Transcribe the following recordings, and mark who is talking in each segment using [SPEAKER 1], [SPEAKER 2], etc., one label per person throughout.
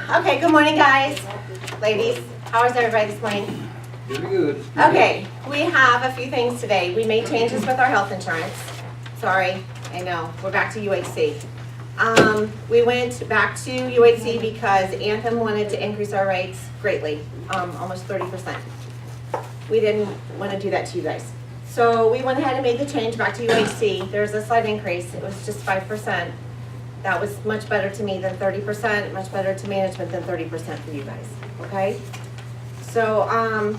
[SPEAKER 1] Okay, good morning, guys, ladies. How is everybody this morning?
[SPEAKER 2] Pretty good.
[SPEAKER 1] Okay, we have a few things today. We made changes with our health insurance. Sorry, I know, we're back to UHC. We went back to UHC because Anthem wanted to increase our rates greatly, almost 30%. We didn't want to do that to you guys. So we went ahead and made the change back to UHC. There's a slight increase. It was just 5%. That was much better to me than 30%, much better to management than 30% for you guys, okay? So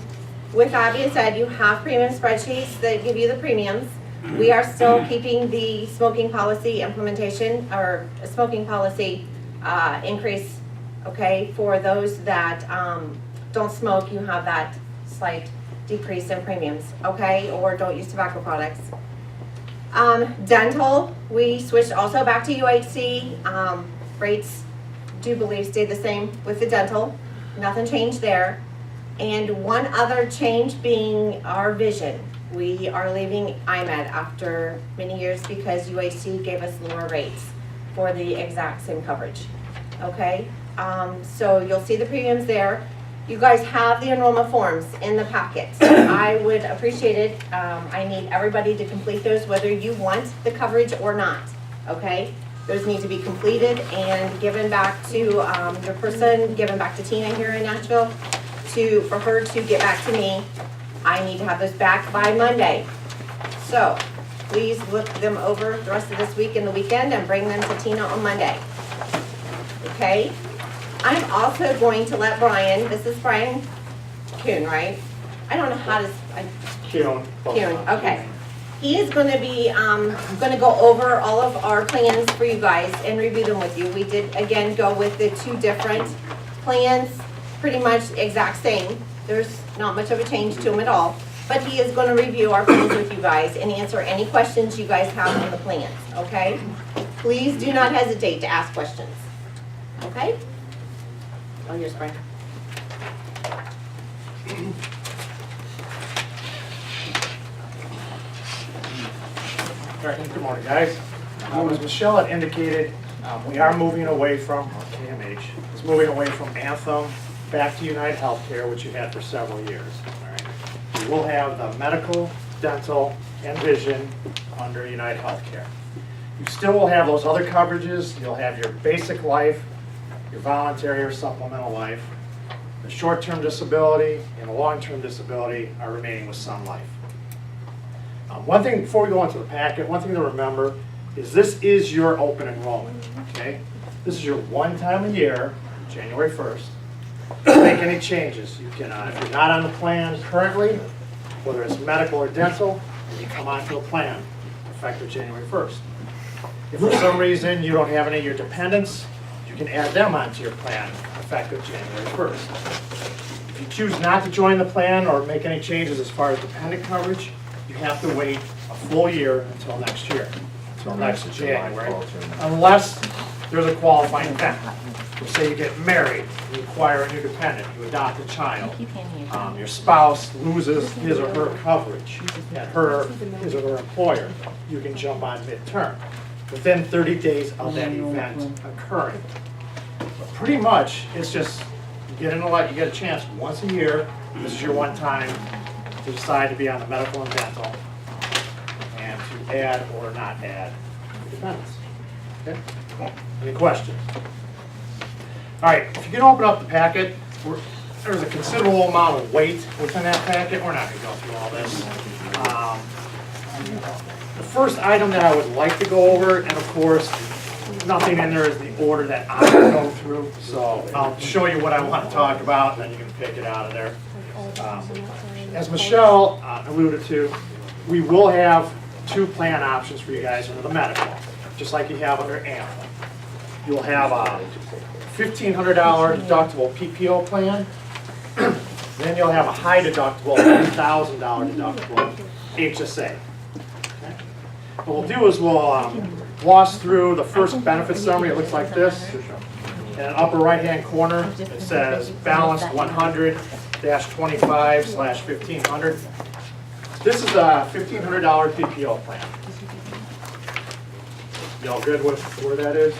[SPEAKER 1] with that being said, you have premium spreadsheets that give you the premiums. We are still keeping the smoking policy implementation, or smoking policy increase, okay? For those that don't smoke, you have that slight decrease in premiums, okay? Or don't use tobacco products. Dental, we switched also back to UHC. Rates, do believe, stayed the same with the dental. Nothing changed there. And one other change being our vision. We are leaving IMED after many years because UHC gave us lower rates for the exact same coverage. Okay, so you'll see the premiums there. You guys have the enrollment forms in the packet. I would appreciate it. I need everybody to complete those, whether you want the coverage or not, okay? Those need to be completed and given back to your person, given back to Tina here in Nashville, for her to get back to me. I need to have those back by Monday. So please look them over the rest of this week and the weekend and bring them to Tina on Monday, okay? I'm also going to let Brian, this is Brian Kuhn, right? I don't know how to,
[SPEAKER 3] Kuhn,
[SPEAKER 1] okay. He is going to be, going to go over all of our plans for you guys and review them with you. We did, again, go with the two different plans, pretty much exact same. There's not much of a change to them at all. But he is going to review our plans with you guys and answer any questions you guys have on the plans, okay? Please do not hesitate to ask questions, okay? Oh, here's Brian.
[SPEAKER 3] All right, good morning, guys. As Michelle had indicated, we are moving away from, KMH is moving away from Anthem back to United Healthcare, which you had for several years. All right. We will have the medical, dental, and vision under United Healthcare. You still will have those other coverages. You'll have your basic life, your voluntary or supplemental life. The short-term disability and the long-term disability are remaining with Sun Life. One thing, before we go into the packet, one thing to remember is this is your open enrollment, okay? This is your one time a year, January 1st. To make any changes, you can, if you're not on the plan currently, whether it's medical or dental, you come onto a plan effective January 1st. If for some reason you don't have any of your dependents, you can add them onto your plan effective January 1st. If you choose not to join the plan or make any changes as far as dependent coverage, you have to wait a full year until next year, until next January, unless there's a qualifying event. Say you get married, you acquire a new dependent, you adopt a child, your spouse loses his or her coverage at his or her employer, you can jump on midterm within 30 days of that event occurring. But pretty much, it's just you get a chance once a year. This is your one time to decide to be on the medical and dental, and to add or not add dependents. Okay? Any questions? All right, if you can open up the packet, there's a considerable amount of weight within that packet. We're not going to go through all this. The first item that I would like to go over, and of course, nothing in there is the order that I'm going to go through, so I'll show you what I want to talk about, and then you can pick it out of there. As Michelle alluded to, we will have two plan options for you guys under the medical, just like you have under Anthem. You'll have a $1,500 deductible PPO plan. Then you'll have a high deductible, $1,000 deductible HSA. Okay. What we'll do is we'll gloss through the first benefit summary. It looks like this. In the upper right-hand corner, it says balanced 100-25/1500. This is a $1,500 PPO plan. Y'all good with where that is?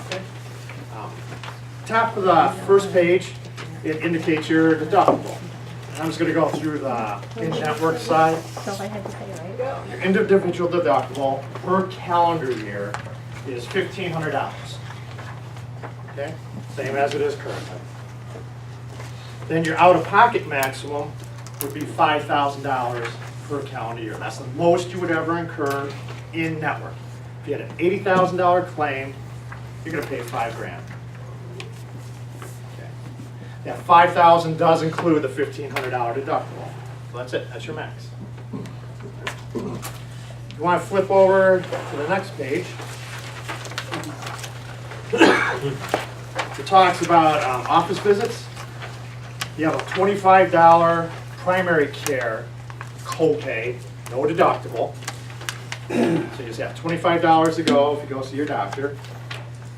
[SPEAKER 3] Okay. top of the first page, it indicates your deductible. And I'm just gonna go through the in-network side.
[SPEAKER 2] So if I had to say, right?
[SPEAKER 3] Your individual deductible per calendar year is $1,500. Okay, same as it is currently. Then your out-of-pocket maximum would be $5,000 per calendar year. That's the most you would ever incur in network. If you had an $80,000 claim, you're gonna pay $5 grand. Okay. That $5,000 does include the $1,500 deductible. So that's it, that's your max. You wanna flip over to the next page. It talks about office visits. You have a $25 primary care copay, no deductible. So you just have $25 to go if you go see your doctor.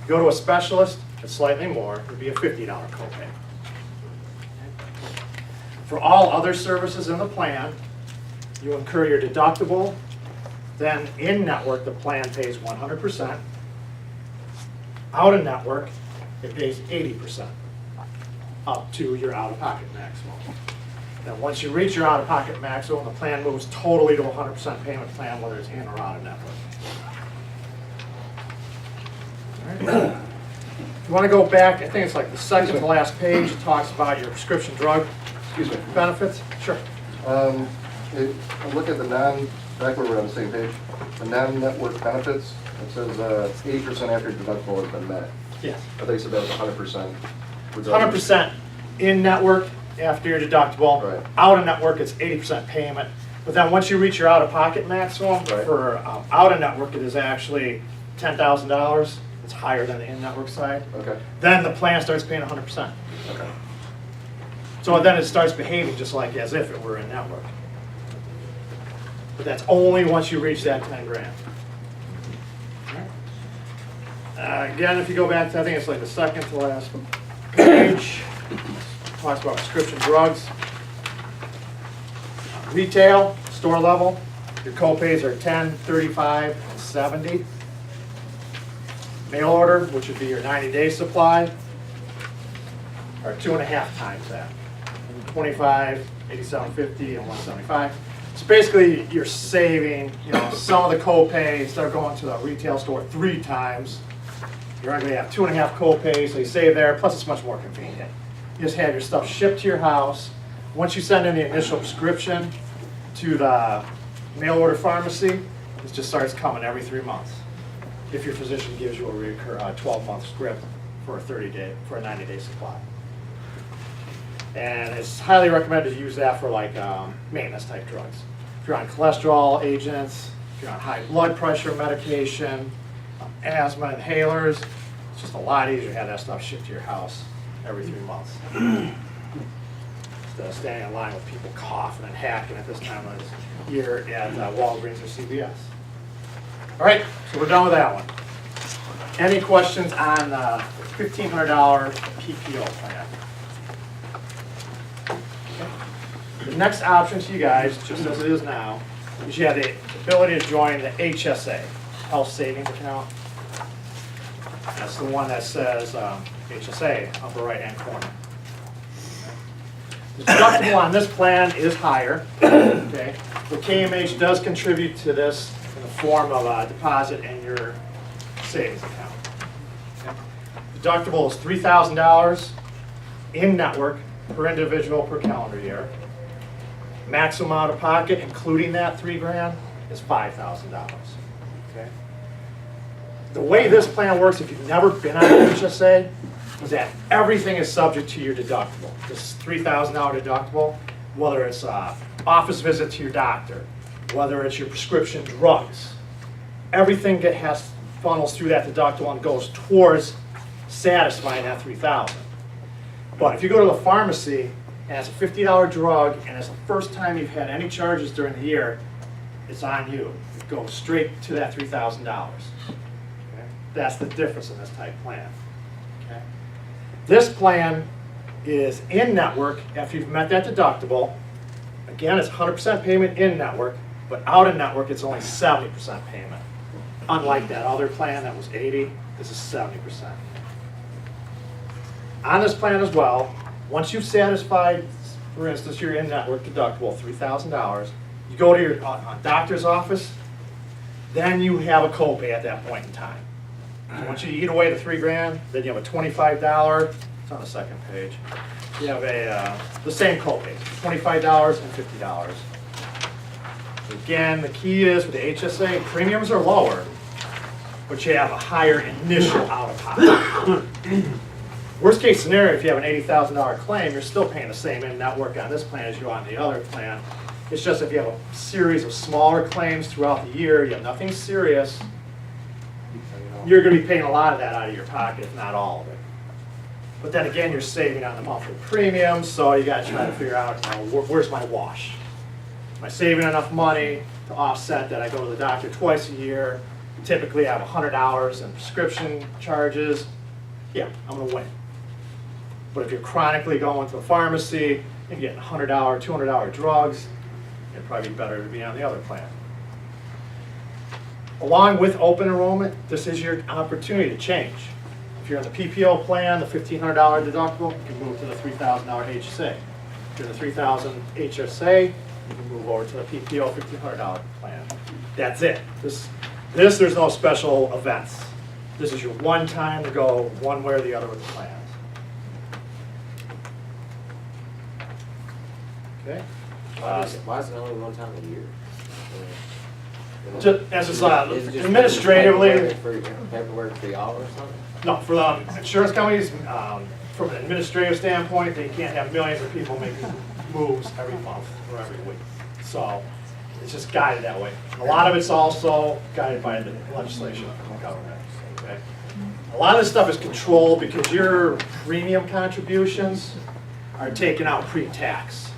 [SPEAKER 3] Go to a specialist, it's slightly more, it would be a $50 copay. For all other services in the plan, you incur your deductible, then in-network, the plan pays 100%. Out-of-network, it pays 80%, up to your out-of-pocket maximum. Then once you reach your out-of-pocket maximum, the plan moves totally to a 100% payment plan, whether it's in or out-of-network. If you want to go back, I think it's like the second to last page, it talks about your prescription drug benefits. Sure.
[SPEAKER 4] I look at the back where we're on the same page, the non-network benefits, it says 80% after deductible has been met.
[SPEAKER 3] Yes.
[SPEAKER 4] I think so that was 100%.
[SPEAKER 3] 100% in-network after your deductible.
[SPEAKER 4] Right.
[SPEAKER 3] Out-of-network, it's 80% payment. But then once you reach your out-of-pocket maximum,
[SPEAKER 4] Right.
[SPEAKER 3] for out-of-network, it is actually $10,000. It's higher than the in-network side.
[SPEAKER 4] Okay,
[SPEAKER 3] Then the plan starts paying 100%.
[SPEAKER 4] okay.
[SPEAKER 3] So then it starts behaving just like as if it were in network. But that's only once you reach that 10 grand. Again, if you go back to, I think it's like the second to last page, talks about prescription drugs. Retail, store level, your co-pays are 10, 35, and 70. Mail order, which would be your 90-day supply, are 2.5 times that. 25, 87.50, and 175. So basically, you're saving, some of the copay, instead of going to the retail store 3 times, you're only gonna have 2.5 copays, so you save there, plus it's much more convenient. You just have your stuff shipped to your house. Once you send in the initial prescription to the mail order pharmacy, it just starts coming every 3 months. If your physician gives you a 12-month script for a 90-day supply. And it's highly recommended to use that for like maintenance type drugs. If you're on cholesterol agents, if you're on high blood pressure medication, asthma inhalers, it's just a lot easier to have that stuff shipped to your house every 3 months. Instead of standing in line with people coughing and hacking at this time of year at Walgreens or CVS. All right, so we're done with that one. Any questions on the $1,500 PPO plan? The next option to you guys, just as it is now, is you have the ability to join the HSA, Health Savings Account. That's the one that says HSA, upper right-hand corner. The deductible on this plan is higher, okay? But KMH does contribute to this in the form of a deposit in your savings account. Okay? Deductible is $3,000 in network per individual per calendar year. Maximum out of pocket, including that $3 grand, is $5,000. Okay. The way this plan works, if you've never been on HSA, is that everything is subject to your deductible. This $3,000 deductible, whether it's an office visit to your doctor, whether it's your prescription drugs, everything has funnels through that deductible and goes towards satisfying that $3,000. But if you go to the pharmacy and it's a $50 drug and it's the first time you've had any charges during the year, it's on you. It goes straight to that $3,000. Okay? That's the difference in this type plan. Okay? This plan is in-network after you've met that deductible. Again, it's 100% payment in-network, but out-of-network it's only 70% payment. Unlike that other plan that was 80, this is 70%. on this plan as well, once you've satisfied, for instance, your in-network deductible, $3,000, you go to your doctor's office, then you have a copay at that point in time. Once you eat away the $3,000, then you have a $25, it's on the second page, you have the same copay, $25 and $50. Again, the key is with the HSA, premiums are lower, but you have a higher initial out-of-pocket. Worst case scenario, if you have an $80,000 claim, you're still paying the same in-network on this plan as you are on the other plan. It's just if you have a series of smaller claims throughout the year, you have nothing serious, you're going to be paying a lot of that out of your pocket, if not all of it. But then again, you're saving on the monthly premium, so you got to try to figure out, where's my wash? Am I saving enough money to offset that I go to the doctor twice a year? Typically, I have $100 in prescription charges. Yeah, I'm going to win. But if you're chronically going to a pharmacy and getting $100, $200 drugs, it'd probably be better to be on the other plan. Along with open enrollment, this is your opportunity to change. If you're in the PPO plan, the $1,500 deductible, you can move to the $3,000 HSA. If you're in the $3,000 HSA, you can move over to the PPO $1,500 plan. That's it. There's no special events. This is your one time to go one way or the other with the plans. Okay?
[SPEAKER 5] Why is it only one time a year?
[SPEAKER 3] As it's
[SPEAKER 5] Is it just
[SPEAKER 3] administratively,
[SPEAKER 5] paperwork for y'all or something?
[SPEAKER 3] no, for the insurance companies, from an administrative standpoint, they can't have millions of people making moves every month or every week. So it's just guided that way. A lot of it's also guided by the legislation from the government. Okay? A lot of this stuff is controlled because your premium contributions are taken out pre-tax.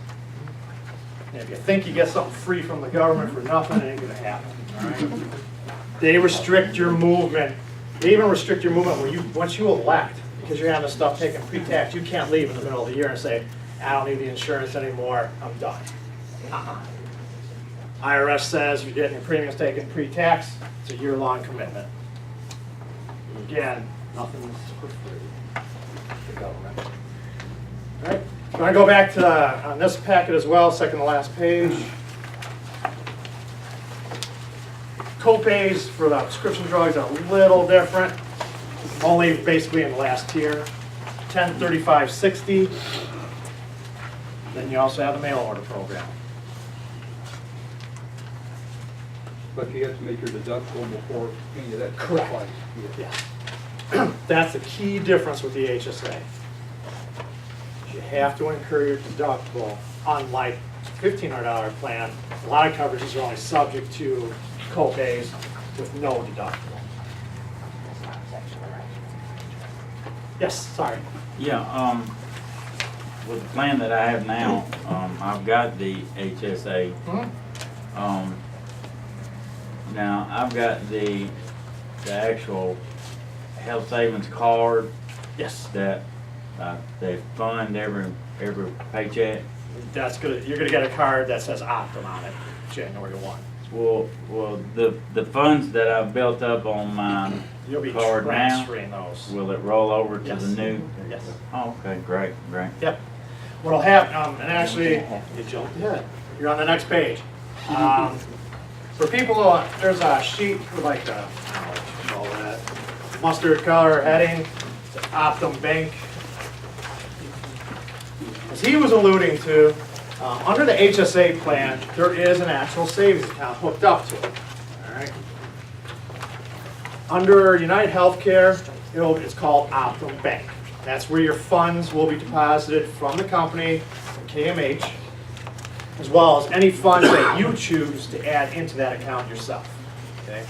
[SPEAKER 3] And if you think you get something free from the government for nothing, it ain't gonna happen. All right? They restrict your movement. They even restrict your movement where once you elect, because you're having this stuff taken pre-tax, you can't leave in the middle of the year and say, I don't need the insurance anymore, I'm done. IRS says you're getting your premiums taken pre-tax, it's a year-long commitment. Again, nothing's for free. The government. All right, I'm going to go back to on this packet as well, second to last page. Copays for the prescription drugs are a little different, only basically in the last tier. 10, 35, 60. Then you also have the mail order program.
[SPEAKER 6] But you have to make your deductible before any of that.
[SPEAKER 3] Correct. Yeah. That's the key difference with the HSA. You have to incur your deductible, unlike $1,500 plan. A lot of coverages are only subject to copays with no deductible. Yes, sorry.
[SPEAKER 7] Yeah, with the plan that I have now, I've got the HSA.
[SPEAKER 3] Mhm.
[SPEAKER 7] Now, I've got the actual health savings card
[SPEAKER 3] Yes,
[SPEAKER 7] that they fund every paycheck.
[SPEAKER 3] that's good. You're gonna get a card that says Optum on it, January 1.
[SPEAKER 7] Well, the funds that I've built up on my
[SPEAKER 3] You'll be
[SPEAKER 7] card now,
[SPEAKER 3] transferring those.
[SPEAKER 7] will it roll over to
[SPEAKER 3] Yes.
[SPEAKER 7] the new?
[SPEAKER 3] Yes.
[SPEAKER 7] Oh, okay, great.
[SPEAKER 3] Yep. What'll happen, and actually, you jumped ahead. You're on the next page. For people, there's a sheet with like a, I don't know what you call that, mustard color heading, it's Optum Bank. As he was alluding to, under the HSA plan, there is an actual savings account hooked up to it. All right. Under United Healthcare, it's called Optum Bank. That's where your funds will be deposited from the company, from KMH, as well as any funds that you choose to add into that account yourself. Okay?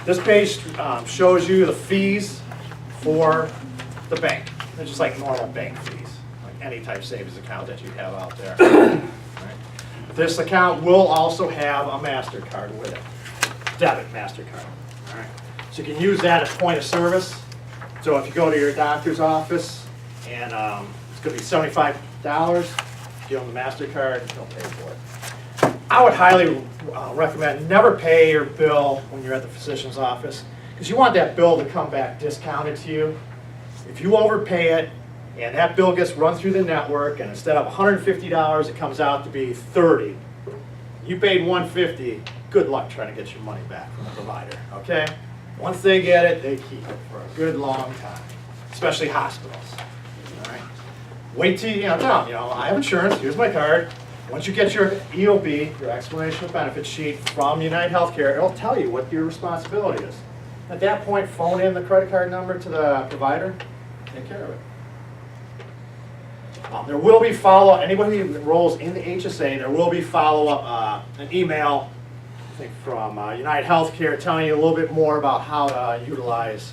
[SPEAKER 3] This page shows you the fees for the bank. They're just like normal bank fees, like any type of savings account that you have out there. Right? This account will also have a MasterCard with it, debit MasterCard. All right? So you can use that as point of service. So if you go to your doctor's office and it's going to be $75, give them the MasterCard, they'll pay for it. I would highly recommend never pay your bill when you're at the physician's office because you want that bill to come back discounted to you. If you overpay it, and that bill gets run through the network, and instead of $150, it comes out to be $30. You paid $150, good luck trying to get your money back from the provider, okay? Once they get it, they keep it for a good long time, especially hospitals, all right? Wait till, tell them, I have insurance, here's my card. Once you get your EOB, your explanation of benefits sheet from United Healthcare, it'll tell you what your responsibility is. At that point, phone in the credit card number to the provider, take care of it. There will be follow-up, anybody who enrolls in the HSA, there will be follow-up, an email, I think from United Healthcare, telling you a little bit more about how to utilize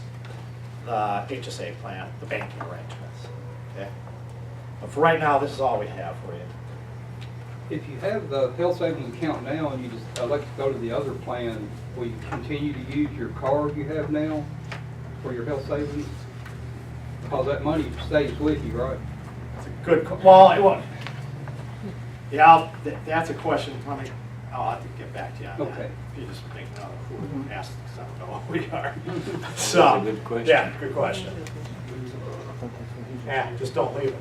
[SPEAKER 3] the HSA plan, the banking arrangements, okay? But for right now, this is all we have for you.
[SPEAKER 6] If you have the health savings account now and you just elect to go to the other plan, will you continue to use your card you have now for your health savings? Because that money stays with you, right?
[SPEAKER 3] It's a good, well, it won't. Yeah, that's a question, I'll have to get back to you on that.
[SPEAKER 6] Okay.
[SPEAKER 3] If you just think, who asked something about what we are.
[SPEAKER 7] That's
[SPEAKER 3] So,
[SPEAKER 7] a good question.
[SPEAKER 3] yeah, good question. Yeah, just don't leave it.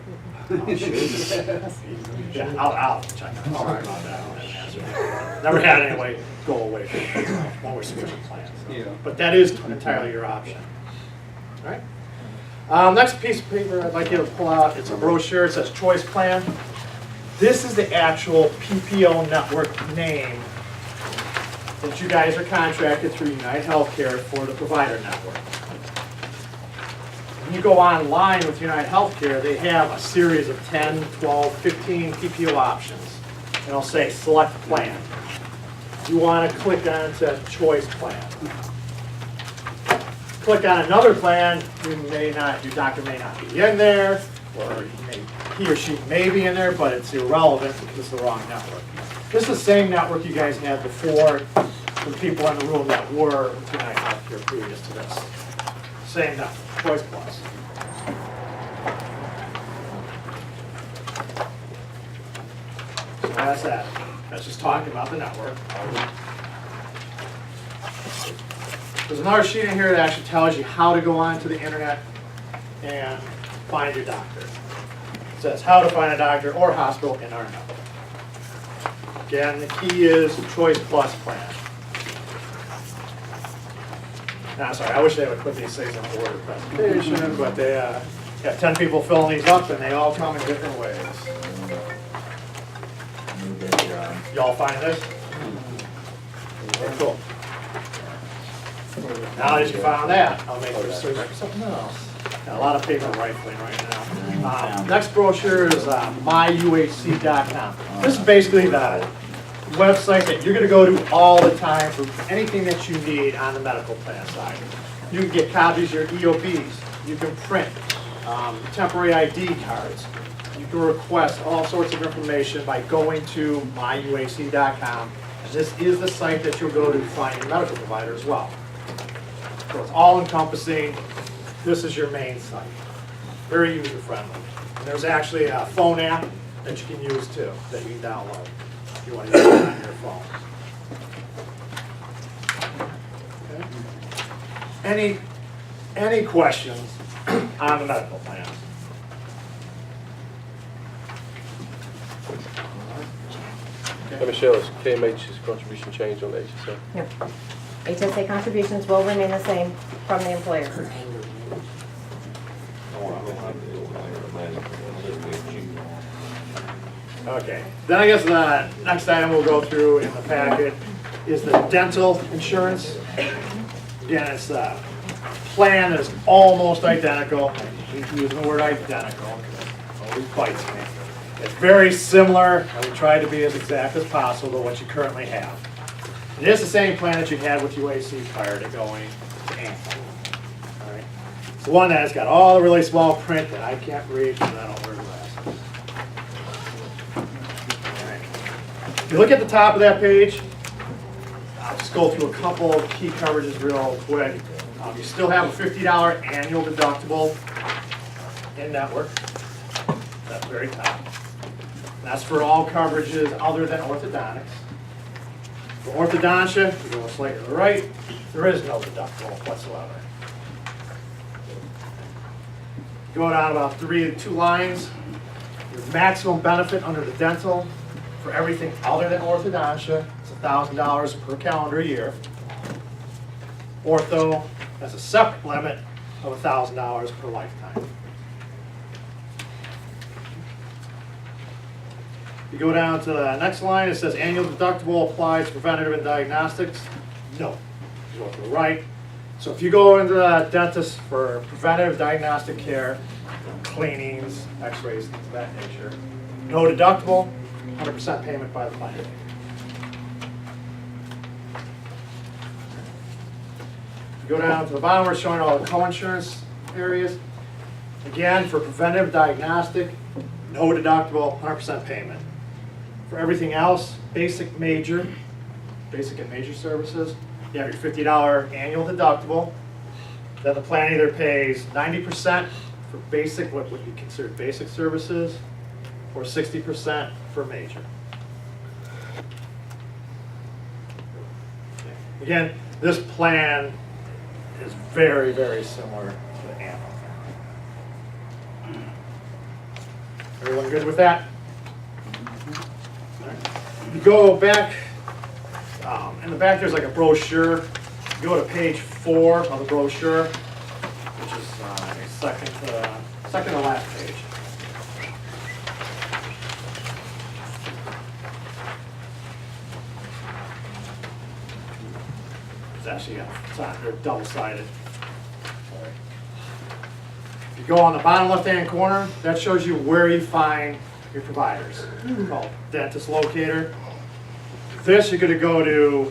[SPEAKER 3] Yeah, I'll check on it. Sorry about that. I didn't answer that. Never had anybody go away from it while we're switching plans. So.
[SPEAKER 6] Yeah.
[SPEAKER 3] But that is entirely your option. All right. Next piece of paper I'd like you to pull out, it's a brochure, it says Choice Plan. This is the actual PPO network name that you guys are contracted through United Healthcare for the provider network. When you go online with United Healthcare, they have a series of 10, 12, 15 PPO options. And it'll say select plan. You want to click on to Choice Plan. Click on another plan, your doctor may not be in there, or he or she may be in there, but it's irrelevant because it's the wrong network. This is the same network you guys had before, for the people in the room that were with United Healthcare previous to this. Same network, Choice Plus. So that's that. That's just talking about the network. There's another sheet in here that actually tells you how to go onto the internet and find your doctor. It says how to find a doctor or hospital in our network. Again, the key is Choice Plus plan. Now, sorry, I wish they would put these things in order of presentation, but they have 10 people filling these up and they all come in different ways. Y'all find this? Okay, cool. Now that you found that, I'll make this search for something else. Got a lot of paper rifling right now. Next brochure is myuhc.com. This is basically the website that you're going to go to all the time for anything that you need on the medical plan side. You can get copies of your EOBs. You can print temporary ID cards. You can request all sorts of information by going to myuhc.com. And this is the site that you'll go to find your medical provider as well. So it's all encompassing. This is your main site. Very user friendly. And there's actually a phone app that you can use too, that you can download if you want to use it on your phone. Okay. Any questions on the medical plans?
[SPEAKER 8] Hey, Michelle, is KMH's contribution changed on the HSA?
[SPEAKER 2] No. HSA contributions will remain the same from the employer.
[SPEAKER 3] Okay, then I guess the next item we'll go through in the packet is the dental insurance. Again, it's a plan that is almost identical. I keep using the word identical because it always bites me. It's very similar, and we try to be as exact as possible to what you currently have. It is the same plan that you had with UAC prior to going to Anthem. All right. It's the one that's got all the really small print that I can't read because I don't wear glasses. All right. If you look at the top of that page, I'll just go through a couple of key coverages real quick. You still have a $50 annual deductible in network. That's very top. That's for all coverages other than orthodontics. For orthodontia, you go slightly to the right, there is no deductible whatsoever. Go down about 2 lines. Your maximum benefit under the dental for everything other than orthodontia is $1,000 per calendar year. Ortho has a separate limit of $1,000 per lifetime. You go down to the next line, it says annual deductible applies to preventative and diagnostics. No. You go to the right. So if you go into the dentist for preventative diagnostic care, cleanings, x-rays, things of that nature, no deductible, 100% payment by the plan. You go down to the bottom, we're showing all the co-insurance areas. Again, for preventative diagnostic, no deductible, 100% payment. For everything else, basic and major services, you have your $50 annual deductible. Then the plan either pays 90% for basic, what would be considered basic services, or 60% for major. Again, this plan is very, very similar to the Anthem. Everyone good with that? You go back, in the back there's like a brochure. You go to page 4 of the brochure, which is second to last page. It's actually, they're double-sided. If you go on the bottom left-hand corner, that shows you where you find your providers. It's called Dentist Locator. This, you're going to go to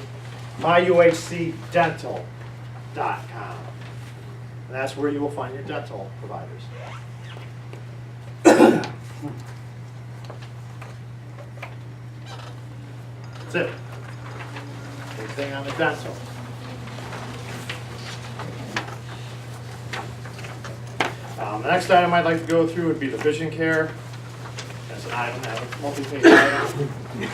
[SPEAKER 3] myuhcdental.com. And that's where you will find your dental providers. That's it. Big thing on the dental. The next item I'd like to go through would be the vision care. That's an item, a multi-page item. It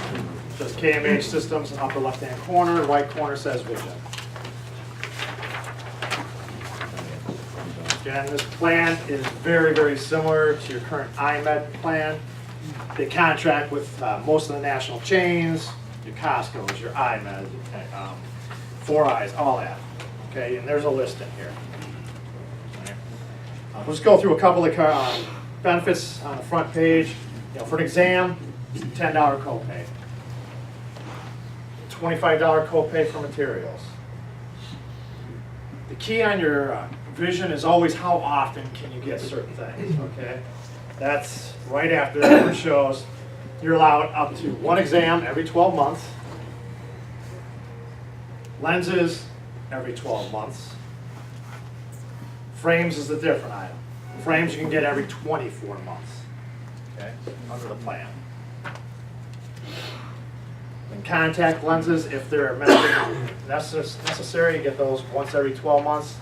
[SPEAKER 3] says KMH Systems, upper left-hand corner, right corner says vision. Again, this plan is very, very similar to your current iMed plan. They contract with most of the national chains, your Costco's, your iMed, Four Eyes, all that. Okay, and there's a list in here. We'll just go through a couple of benefits on the front page. For an exam, it's a $10 copay. $25 copay for materials. The key on your vision is always how often can you get certain things, okay? That's right after that where it shows you're allowed up to 1 exam every 12 months, lenses every 12 months, frames is a different item. Frames you can get every 24 months, okay, under the plan. And contact lenses, if they're medically necessary, you get those once every 12 months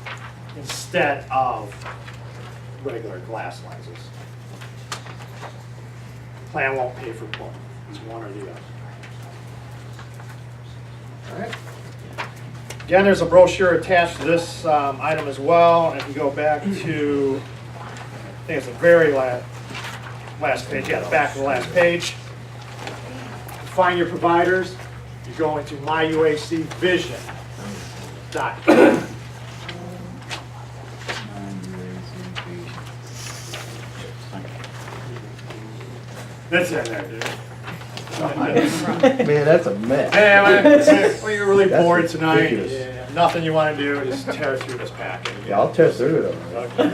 [SPEAKER 3] instead of regular glass lenses. The plan won't pay for both. It's one or the other. All right. Again, there's a brochure attached to this item as well. And if you go back to, I think it's the very last page, yeah, the back of the last page. To find your providers, you go into myuhcvision.com. That's in there, dude.
[SPEAKER 9] Man, that's a mess.
[SPEAKER 3] Yeah, when you're really
[SPEAKER 9] That's
[SPEAKER 3] bored tonight,
[SPEAKER 9] ridiculous.
[SPEAKER 3] yeah, nothing you want to do, just tear through this packet.
[SPEAKER 9] Yeah, I'll tear through it.
[SPEAKER 3] Okay.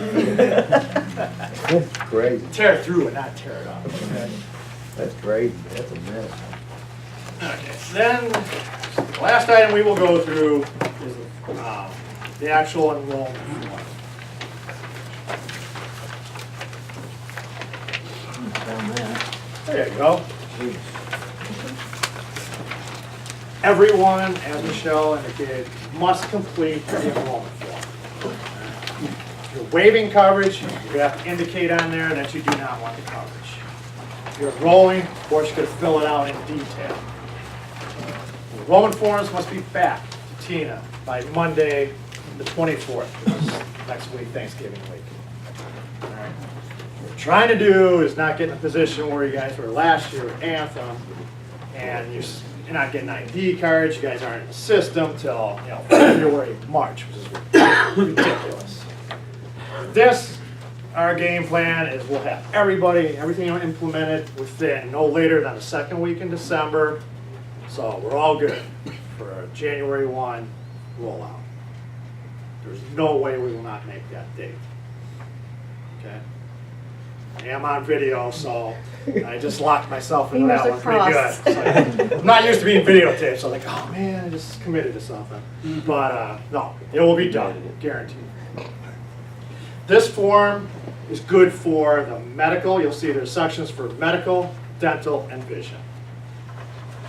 [SPEAKER 9] That's crazy.
[SPEAKER 3] Tear through it, not tear it up. Okay.
[SPEAKER 9] That's crazy. That's a mess.
[SPEAKER 3] Okay. Then, the last item we will go through is the actual enrollment form. There you go. Everyone, as Michelle indicated, must complete the enrollment form. If you're waiving coverage, you have to indicate on there that you do not want the coverage. If you're enrolling, of course, you could fill it out in detail. The enrollment forms must be back to Tina by Monday, the 24th, which is next week, Thanksgiving week. All right. we're trying to do is not get in a position where you guys were last year with Anthem, and you're not getting ID cards, you guys aren't in the system till, February, March, which is ridiculous. This, our game plan is we'll have everything implemented within no later than the second week in December. So we're all good for a January 1 rollout. There's no way we will not make that date. Okay? I am on video, so I just locked myself into that one pretty good. So I'm not used to being videotaped, so I'm like, oh man, I just committed to something. But no, it will be done, guaranteed. This form is good for the medical. You'll see there's sections for medical, dental, and vision.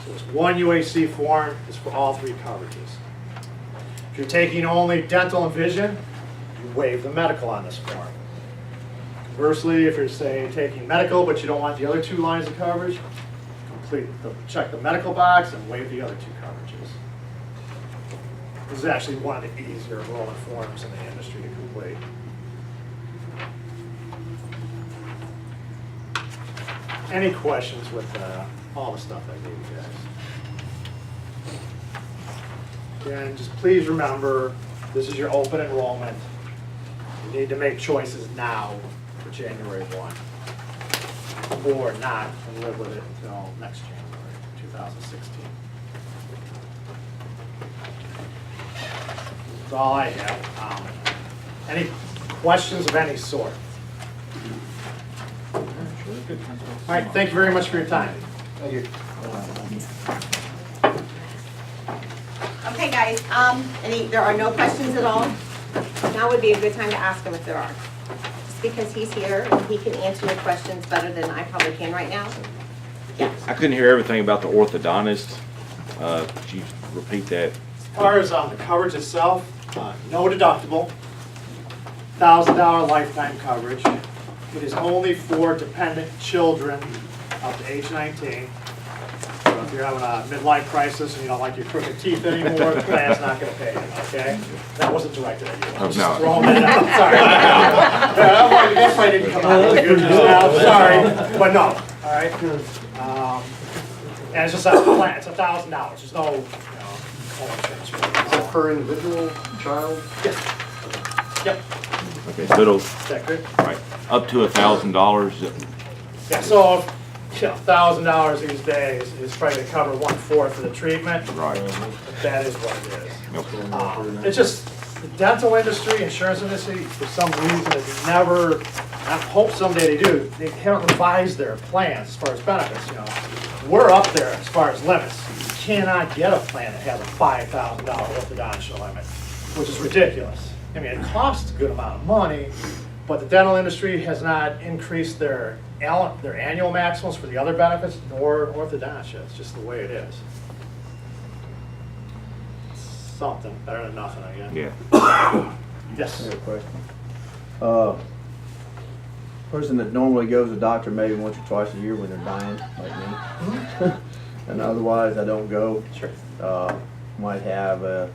[SPEAKER 3] So this one UAC form is for all three coverages. If you're taking only dental and vision, you waive the medical on this form. Conversely, if you're taking medical but you don't want the other two lines of coverage, check the medical box and waive the other two coverages. This is actually one of the easier enrollment forms in the industry to complete. Any questions with all the stuff I gave you guys? Again, just please remember, this is your open enrollment. You need to make choices now for January 1, or not, and live with it until next January 2016. That's all I have. Any questions of any sort? All right, thank you very much for your time.
[SPEAKER 4] Thank you.
[SPEAKER 1] Okay, guys, there are no questions at all? Now would be a good time to ask him if there are. Just because he's here and he can answer your questions better than I probably can right now. Yeah.
[SPEAKER 10] I couldn't hear everything about the orthodontist. Could you repeat that?
[SPEAKER 3] As far as the coverage itself, no deductible, $1,000 lifetime coverage. It is only for dependent children up to age 19. So if you're having a midlife crisis and you don't like your crooked teeth anymore, the plan's not going to pay you, okay? That wasn't directed at you. I'm just throwing that out. Sorry. That probably didn't come out really good just now. Sorry. But no, all right? And it's just a plan. It's $1,000. There's no, home insurance for it.
[SPEAKER 4] Is that per individual child?
[SPEAKER 3] Yes. Yep.
[SPEAKER 10] Okay, so it'll,
[SPEAKER 3] Is that good?
[SPEAKER 10] right, up to $1,000.
[SPEAKER 3] Yeah, so $1,000 these days is probably to cover 1/4 of the treatment.
[SPEAKER 10] Right.
[SPEAKER 3] But that is what it is.
[SPEAKER 10] Yep.
[SPEAKER 3] It's just the dental industry, insurance industry, for some reason, has never, I hope someday they do, they haven't revised their plans as far as benefits, We're up there as far as limits. You cannot get a plan that has a $5,000 orthodontia limit, which is ridiculous. I mean, it costs a good amount of money, but the dental industry has not increased their annual maximums for the other benefits, nor orthodontia. It's just the way it is. Something better than nothing, I guess.
[SPEAKER 10] Yeah.
[SPEAKER 3] Yes.
[SPEAKER 9] I have a question. Person that normally goes to the doctor maybe once or twice a year when they're dying, like me, and otherwise I don't go.
[SPEAKER 3] Sure.
[SPEAKER 9] Might have a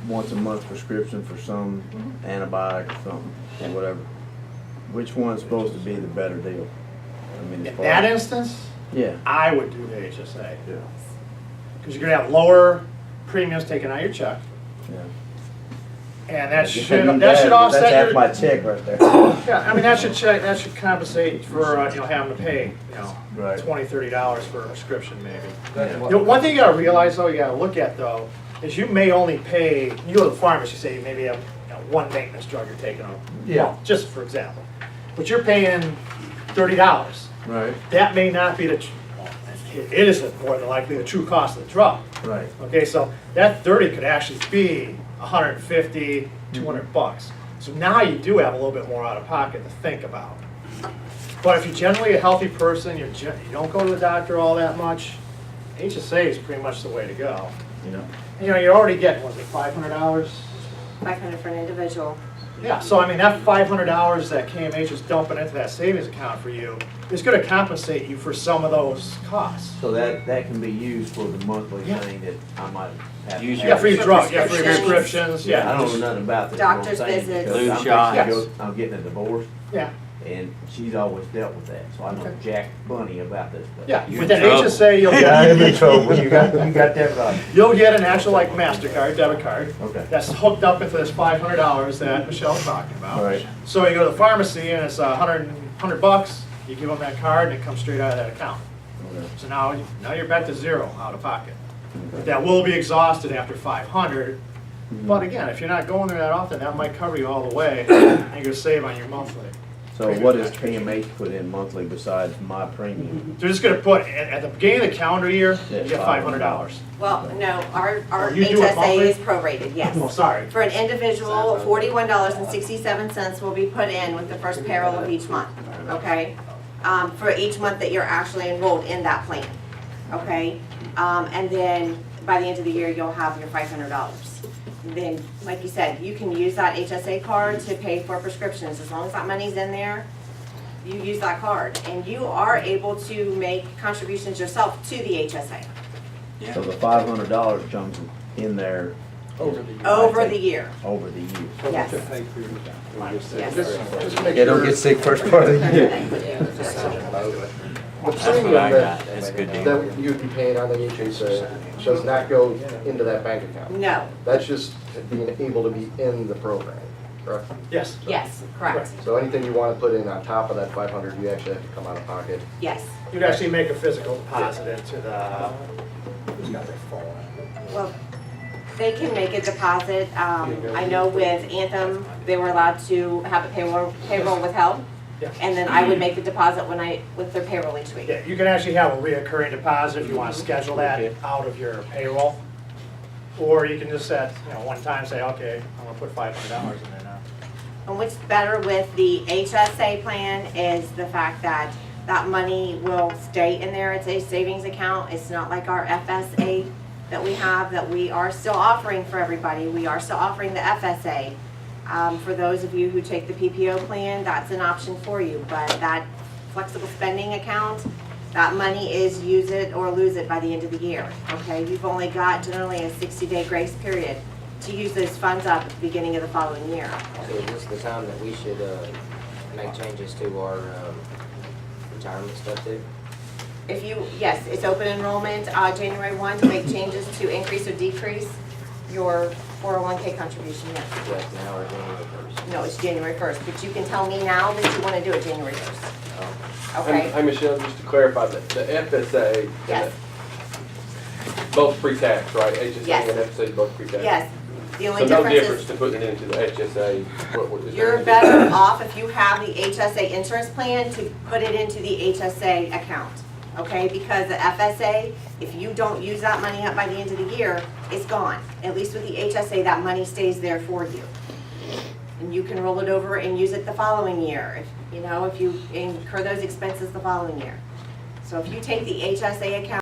[SPEAKER 9] once a month prescription for some antibiotic or something, or whatever. Which one's supposed to be the better deal? I mean,
[SPEAKER 3] In that instance,
[SPEAKER 9] yeah.
[SPEAKER 3] I would do the HSA.
[SPEAKER 9] Yeah.
[SPEAKER 3] Because you're going to have lower premiums taken out of your check.
[SPEAKER 9] Yeah.
[SPEAKER 3] And that
[SPEAKER 9] You
[SPEAKER 3] should
[SPEAKER 9] need
[SPEAKER 3] offset
[SPEAKER 9] That's half
[SPEAKER 3] your,
[SPEAKER 9] my check right there.
[SPEAKER 3] yeah, I mean, that should compensate for, having to pay,
[SPEAKER 9] Right.
[SPEAKER 3] $20, $30 for a prescription maybe.
[SPEAKER 6] That's
[SPEAKER 9] Yeah.
[SPEAKER 6] what-
[SPEAKER 3] One thing you gotta realize though, you gotta look at though, is you may only pay, you go to the pharmacy, say you maybe have one maintenance drug you're taking on.
[SPEAKER 9] Yeah.
[SPEAKER 3] Well, just for example. But you're paying $30.
[SPEAKER 9] Right.
[SPEAKER 3] That may not be it is more than likely the true cost of the drug.
[SPEAKER 9] Right.
[SPEAKER 3] Okay, so that 30 could actually be 150, 200 bucks. So now you do have a little bit more out of pocket to think about. But if you're generally a healthy person, you don't go to the doctor all that much, HSA is pretty much the way to go. You're already getting, was it $500?
[SPEAKER 1] $500 for an individual.
[SPEAKER 3] Yeah, so I mean, that $500 that KMH is dumping into that savings account for you is going to compensate you for some of those costs.
[SPEAKER 9] So that can be used for the monthly thing that I might have.
[SPEAKER 10] Use
[SPEAKER 9] to
[SPEAKER 3] Yeah,
[SPEAKER 9] have.
[SPEAKER 3] for your drugs, yeah, for your
[SPEAKER 1] Prescriptions.
[SPEAKER 3] prescriptions, yeah.
[SPEAKER 9] I don't know nothing about this.
[SPEAKER 1] Doctor's
[SPEAKER 9] whole thing,
[SPEAKER 1] visits.
[SPEAKER 9] because
[SPEAKER 10] Flu
[SPEAKER 9] I'm
[SPEAKER 10] shots.
[SPEAKER 9] thinking I'm getting a divorce.
[SPEAKER 3] Yeah,
[SPEAKER 9] and she's always dealt with that, so I know Jack Bunny about this stuff.
[SPEAKER 3] Yeah,
[SPEAKER 7] You
[SPEAKER 3] with
[SPEAKER 7] in
[SPEAKER 3] that
[SPEAKER 7] trouble.
[SPEAKER 3] HSA, you'll
[SPEAKER 9] I'm in
[SPEAKER 3] get,
[SPEAKER 9] trouble, you got that right.
[SPEAKER 3] you'll get an actual like MasterCard, debit card,
[SPEAKER 9] Okay.
[SPEAKER 3] that's hooked up into this $500 that Michelle's talking about.
[SPEAKER 9] Right.
[SPEAKER 3] So you go to the pharmacy and it's $100 bucks, you give them that card and it comes straight out of that account.
[SPEAKER 9] Okay.
[SPEAKER 3] So now you're back to zero out of pocket. But that will be exhausted after 500. But again, if you're not going there that often, that might cover you all the way and you're gonna save on your monthly.
[SPEAKER 9] So what does KMH put in monthly besides my premium?
[SPEAKER 3] They're just gonna put, at the beginning of the calendar year, you
[SPEAKER 9] Yeah,
[SPEAKER 3] get $500.
[SPEAKER 1] Well, no, our
[SPEAKER 3] Oh, you do it
[SPEAKER 1] HSA
[SPEAKER 3] monthly?
[SPEAKER 1] is prorated, yes.
[SPEAKER 3] Oh, sorry.
[SPEAKER 1] For an individual, $41.67 will be put in with the first payroll of each month, okay? For each month that you're actually enrolled in that plan, okay? And then by the end of the year, you'll have your $500. Then, like you said, you can use that HSA card to pay for prescriptions. As long as that money's in there, you use that card. And you are able to make contributions yourself to the HSA
[SPEAKER 9] So the $500 jumps in there
[SPEAKER 1] over the year.
[SPEAKER 9] over the year.
[SPEAKER 1] Yes.
[SPEAKER 6] To pay for your
[SPEAKER 1] Yes.
[SPEAKER 4] Just make
[SPEAKER 8] Yeah, don't
[SPEAKER 4] sure
[SPEAKER 8] get sick first part of the year.
[SPEAKER 4] the
[SPEAKER 7] That's what
[SPEAKER 4] premium
[SPEAKER 7] I
[SPEAKER 4] that,
[SPEAKER 7] got, that's a good deal.
[SPEAKER 4] that you'd be paying on the HSA does not go into that bank account.
[SPEAKER 1] No,
[SPEAKER 4] That's just being able to be in the program, correct?
[SPEAKER 3] Yes.
[SPEAKER 1] yes, correct,
[SPEAKER 4] So anything you want to put in on top of that 500, you actually have to come out of pocket.
[SPEAKER 1] yes.
[SPEAKER 3] You'd actually make a physical deposit into the, who's got their phone?
[SPEAKER 1] Well, they can make a deposit. I know with Anthem, they were allowed to have a payroll withheld.
[SPEAKER 3] Yeah.
[SPEAKER 1] And then I would make the deposit with their payroll each week.
[SPEAKER 3] Yeah, you can actually have a reoccurring deposit if you want to schedule that out of your payroll. Or you can just set, one time, say, okay, I'm gonna put $500 in there now.
[SPEAKER 1] And what's better with the HSA plan is the fact that that money will stay in there. It's a savings account. It's not like our FSA that we have that we are still offering for everybody. We are still offering the FSA. For those of you who take the PPO plan, that's an option for you. But that flexible spending account, that money is use it or lose it by the end of the year, okay? You've only got generally a 60-day grace period to use those funds up at the beginning of the following year.
[SPEAKER 5] So is this the time that we should make changes to our retirement stuff too?
[SPEAKER 1] Yes, it's open enrollment, January 1 to make changes to increase or decrease your 401k contribution, yes.
[SPEAKER 5] Correct, now or January 1st?
[SPEAKER 1] No, it's January 1st, but you can tell me now that you want to do it January 1st,
[SPEAKER 5] Oh.
[SPEAKER 1] okay?
[SPEAKER 8] Hi, Michelle, just to clarify, the FSA, and
[SPEAKER 1] Yes.
[SPEAKER 8] both pre-tax, right? HSA
[SPEAKER 1] Yes.
[SPEAKER 8] and FSA both pre-tax?
[SPEAKER 1] Yes, the
[SPEAKER 8] So
[SPEAKER 1] only
[SPEAKER 8] no
[SPEAKER 1] difference
[SPEAKER 8] difference
[SPEAKER 1] is
[SPEAKER 8] to putting it into the HSA? What is there
[SPEAKER 1] you're
[SPEAKER 8] any
[SPEAKER 1] better off if you have the HSA insurance plan to put it into the HSA account, okay? Because the FSA, if you don't use that money up by the end of the year, it's gone. At least with the HSA, that money stays there for you. And you can roll it over and use it the following year, if you incur those expenses the following year. So if you take the HSA account